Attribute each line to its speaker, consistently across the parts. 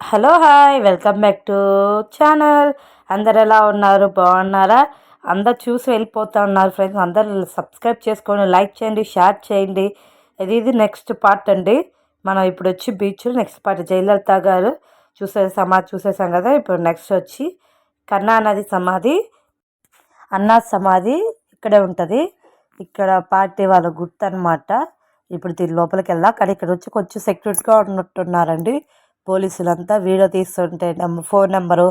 Speaker 1: Hello hi welcome back to channel. అందరు ఎలా ఉన్నారు? బాగున్నారా? అందరు చూసి వెళ్ళిపోతా ఉన్నారు ఫ్రెండ్స్. అందరు సబ్స్క్రైబ్ చేసుకోండి, లైక్ చేయండి, షేర్ చేయండి. ఇది నెక్స్ట్ పార్ట్ అండి. మనం ఇప్పుడు వచ్చి బీచ్ నెక్స్ట్ పార్ట్ జయలలిత గారు సమాధి చూసేసాం కదా. ఇప్పుడు నెక్స్ట్ వచ్చి కరుణానిధి సమాధి, అన్నా సమాధి ఇక్కడే ఉంటుంది. ఇక్కడ పార్టీ వాళ్ళ గుర్తు అనమాట. ఇప్పుడు దీని లోపలికి వెళ్దాం. కానీ ఇక్కడ వచ్చి కొంచెం సెక్యూరిటీగా ఉన్నట్టున్నారండి పోలీసులంతా. వీడియో తీస్తుంటే ఫోన్ నెంబరు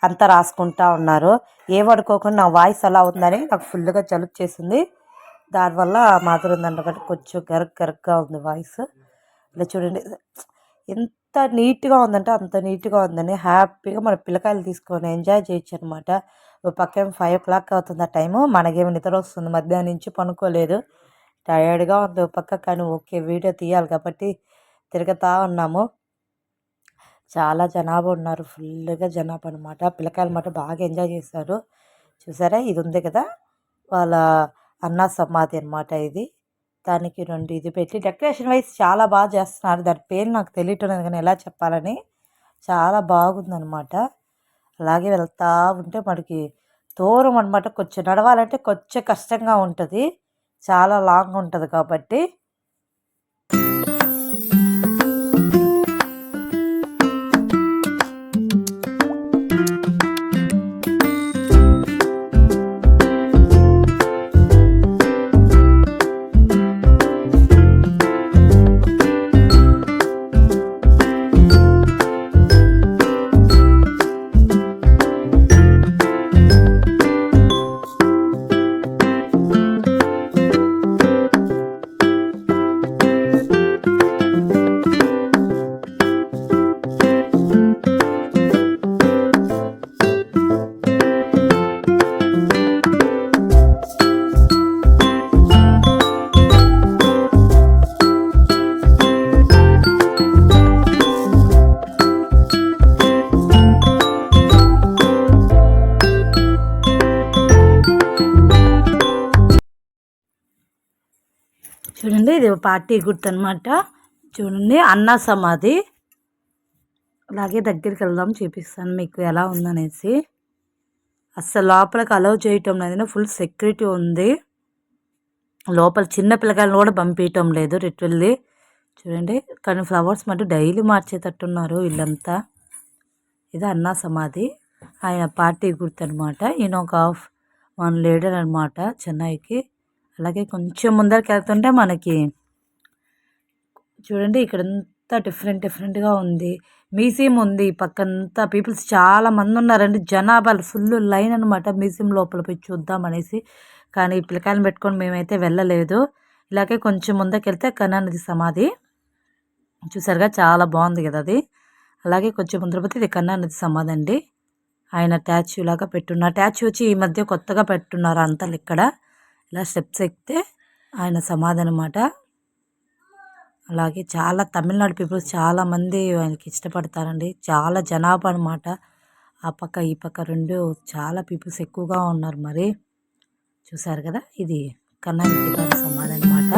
Speaker 1: అంతా రాసుకుంటా ఉన్నారు. ఏమనుకోకుండా నా వాయిస్ అలా ఉందని నాకు ఫుల్గా జలుబు చేసింది. దానివల్ల మాత్రం ఉందంటే కొంచెం గరగ్గా ఉంది వాయిస్. ఇలా చూడండి ఎంత నీట్గా ఉందంటే అంత నీట్గా ఉందని హ్యాపీగా మన పిల్లకాయలు తీసుకొని ఎంజాయ్ చేయొచ్చు అనమాట. పక్కన 5 o'clock అవుతుంది ఆ టైము. మనకేమో నిద్ర వస్తుంది, మధ్యాహ్నం నుంచి పనుకోలేదు, టయర్డ్గా ఉంది పక్క. కానీ ఓకే, వీడియో తీయాలి కాబట్టి తిరుగుతూ ఉన్నాము. చాలా జనాభా ఉన్నారు, ఫుల్గా జనాభా అనమాట. పిల్లకాయలు మాట బాగా ఎంజాయ్ చేశారు. చూసారా, ఇది ఉంది కదా వాళ్ళ అన్నా సమాధి అనమాట. ఇది దానికి 2 ఇది పెట్టి డెకరేషన్ వైజ్ చాలా బాగా చేస్తున్నారు. దాని పేరు నాకు తెలియటం లేదు కానీ ఎలా చెప్పాలని చాలా బాగుందనమాట. అలాగే వెళ్తూ ఉంటే మనకి దూరం అనమాట. కొంచెం నడవాలంటే కొంచెం కష్టంగా ఉంటుంది, చాలా లాంగ్ ఉంటుంది కాబట్టి. చూడండి, ఇది పార్టీ గుర్తు అనమాట. చూడండి, అన్నా సమాధి. అలాగే దగ్గరికి వెళ్దాం, చూపిస్తాను మీకు ఎలా ఉందనేసి. అస్సలు లోపలికి అలౌ చేయటం లేదు, ఫుల్ సెక్యూరిటీ ఉంది లోపల. చిన్న పిల్లకాయలను కూడా పంపించటం లేదు రిట్వెల్లి. చూడండి, కానీ ఫ్లవర్స్ మటు డైలీ మార్చేటట్టున్నారు వీళ్ళంతా. ఇది అన్నా సమాధి, ఆయన పార్టీ గుర్తు అనమాట. ఈయన ఒక వన్ లీడర్ అనమాట చెన్నైకి. అలాగే కొంచెం ముందరికి వెళ్తుంటే మనకి చూడండి ఇక్కడంతా డిఫరెంట్గా ఉంది. మ్యూజియం ఉంది పక్కంతా. పీపుల్స్ చాలా మంది ఉన్నారండి, జనాభాలు ఫుల్ లైన్ అనమాట. మ్యూజియం లోపల పోయి చూద్దామనేసి, కానీ పిల్లకాయలను పెట్టుకొని మేమైతే వెళ్ళలేదు. ఇలాగే కొంచెం ముందరికి వెళ్తే కరుణానిధి సమాధి చూసారుగా, చాలా బాగుంది కదా అది. అలాగే కొంచెం ముందర పోతే ఇది కరుణానిధి సమాధి అండి. ఆయన ట్యాచ్యూ లాగా పెట్టున్నారు. ట్యాచ్యూ వచ్చి ఈ మధ్య కొత్తగా పెట్టున్నారు అంతలు. ఇక్కడ ఇలా స్టెప్స్ ఎక్కితే ఆయన సమాధి అనమాట. అలాగే చాలా తమిళనాడు పీపుల్స్ చాలామంది ఆయనకి ఇష్టపడతారండి. చాలా జనాభా అనమాట. ఆ పక్క ఈ పక్క రెండు చాలా పీపుల్స్ ఎక్కువగా ఉన్నారు. మరి చూసారు కదా, ఇది కరుణానిధి గారి సమాధి అనమాట.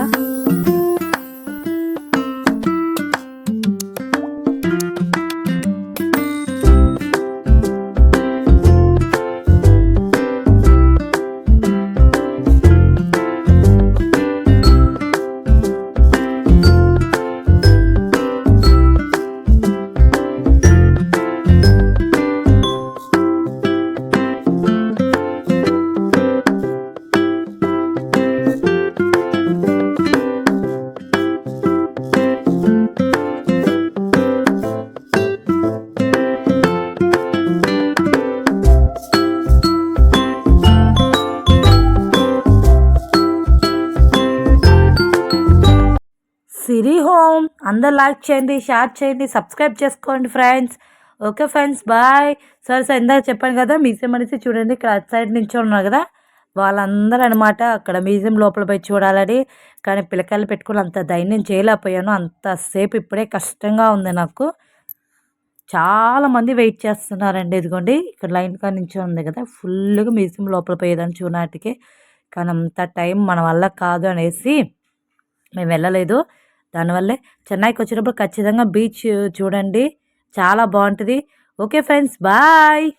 Speaker 1: సిరి హోమ్ అందరు లైక్ చేయండి, షేర్ చేయండి, సబ్స్క్రైబ్ చేసుకోండి ఫ్రెండ్స్. Okay friends, bye. సరే ఇందాక చెప్పాను కదా మ్యూజియం అనేసి. చూడండి, ఇక్కడ అటు సైడ్ నుంచి ఉన్నారు కదా వాళ్ళందరూ అనమాట. అక్కడ మ్యూజియం లోపల పోయి చూడాలని, కానీ పిల్లకాయలు పెట్టుకుని అంత ధైర్యం చేయలేకపోయాను. అంతసేపు ఇప్పుడే కష్టంగా ఉంది నాకు. చాలామంది వెయిట్ చేస్తున్నారండి. ఇదిగోండి ఇక్కడ లైన్గా నుంచి ఉంది కదా, ఫుల్గా మ్యూజియం లోపల పోయేదాన్ని చూడటానికి. కానీ అంత టైం మన వల్ల కాదు అనేసి మేము వెళ్ళలేదు. దానివల్లే చెన్నైకి వచ్చినప్పుడు ఖచ్చితంగా బీచ్ చూడండి, చాలా బాగుంటుంది. Okay friends, bye.